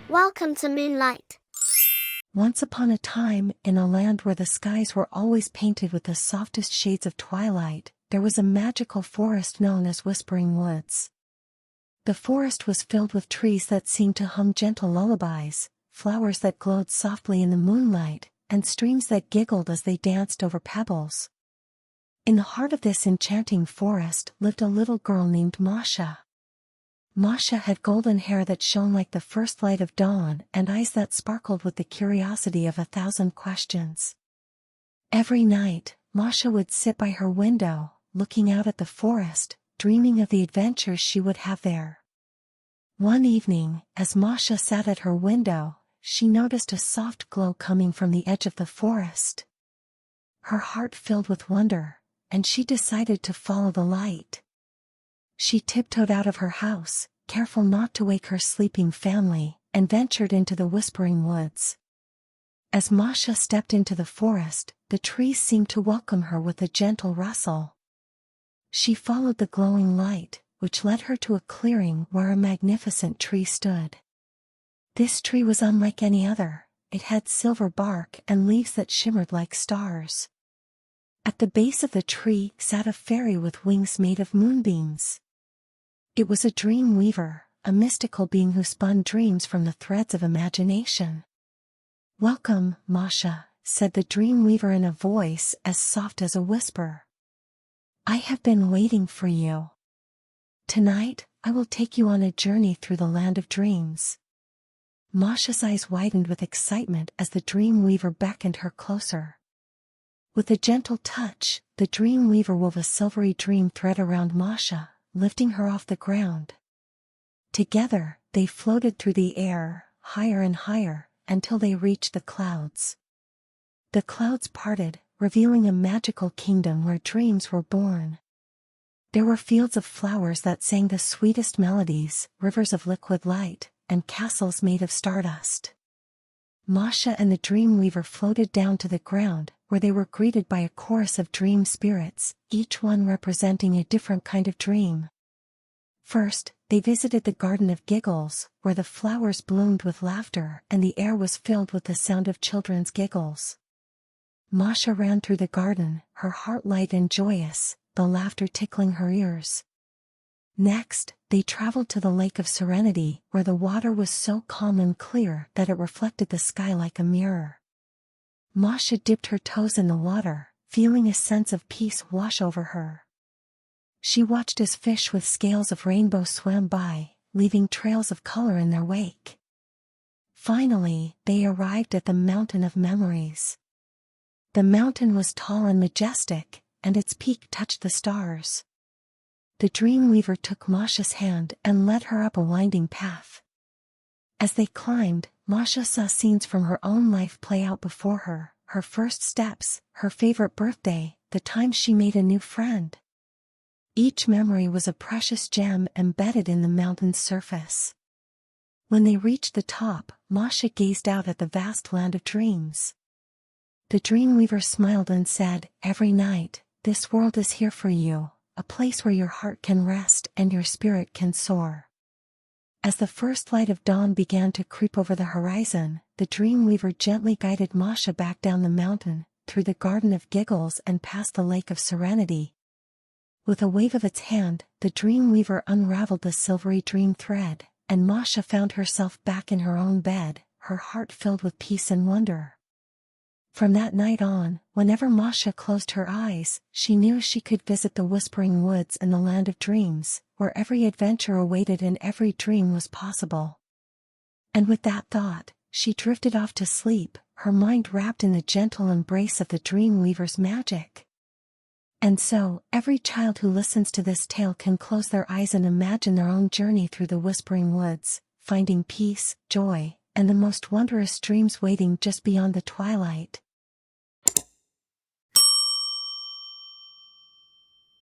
Welcome to Moonlight. Once upon a time, in a land where the skies were always painted with the softest shades of twilight, there was a magical forest known as Whispering Woods. The forest was filled with trees that seemed to hum gentle lullabies, flowers that glowed softly in the moonlight, and streams that giggled as they danced over pebbles. In the heart of this enchanting forest lived a little girl named Masha. Masha had golden hair that shone like the first light of dawn and eyes that sparkled with the curiosity of 1,000 questions. Every night, Masha would sit by her window, looking out at the forest, dreaming of the adventures she would have there. One evening, as Masha sat at her window, she noticed a soft glow coming from the edge of the forest. Her heart filled with wonder, and she decided to follow the light. She tiptoed out of her house, careful not to wake her sleeping family, and ventured into the Whispering Woods. As Masha stepped into the forest, the trees seemed to welcome her with a gentle rustle. She followed the glowing light, which led her to a clearing where a magnificent tree stood. This tree was unlike any other. It had silver bark and leaves that shimmered like stars. At the base of the tree sat a fairy with wings made of moonbeams. It was a dream weaver, a mystical being who spun dreams from the threads of imagination. "Welcome, Masha," said the dream weaver in a voice as soft as a whisper. "I have been waiting for you. Tonight, I will take you on a journey through the land of dreams." Masha's eyes widened with excitement as the dream weaver beckoned her closer. With a gentle touch, the dream weaver wove a silvery dream thread around Masha, lifting her off the ground. Together, they floated through the air, higher and higher, until they reached the clouds. The clouds parted, revealing a magical kingdom where dreams were born. There were fields of flowers that sang the sweetest melodies, rivers of liquid light, and castles made of stardust. Masha and the dream weaver floated down to the ground, where they were greeted by a chorus of dream spirits, each one representing a different kind of dream. First, they visited the Garden of Giggles, where the flowers bloomed with laughter and the air was filled with the sound of children's giggles. Masha ran through the garden, her heart light and joyous, the laughter tickling her ears. Next, they traveled to the Lake of Serenity, where the water was so calm and clear that it reflected the sky like a mirror. Masha dipped her toes in the water, feeling a sense of peace wash over her. She watched as fish with scales of rainbow swam by, leaving trails of color in their wake. Finally, they arrived at the Mountain of Memories. The mountain was tall and majestic, and its peak touched the stars. The dream weaver took Masha's hand and led her up a winding path. As they climbed, Masha saw scenes from her own life play out before her, her first steps, her favorite birthday, the time she made a new friend. Each memory was a precious gem embedded in the mountain's surface. When they reached the top, Masha gazed out at the vast land of dreams. The dream weaver smiled and said, "Every night, this world is here for you, a place where your heart can rest and your spirit can soar." As the first light of dawn began to creep over the horizon, the dream weaver gently guided Masha back down the mountain, through the Garden of Giggles and past the Lake of Serenity. With a wave of its hand, the dream weaver unraveled the silvery dream thread, and Masha found herself back in her own bed, her heart filled with peace and wonder. From that night on, whenever Masha closed her eyes, she knew she could visit the Whispering Woods and the land of dreams, where every adventure awaited and every dream was possible. And with that thought, she drifted off to sleep, her mind wrapped in the gentle embrace of the dream weaver's magic. And so, every child who listens to this tale can close their eyes and imagine their own journey through the Whispering Woods, finding peace, joy, and the most wondrous dreams waiting just beyond the twilight.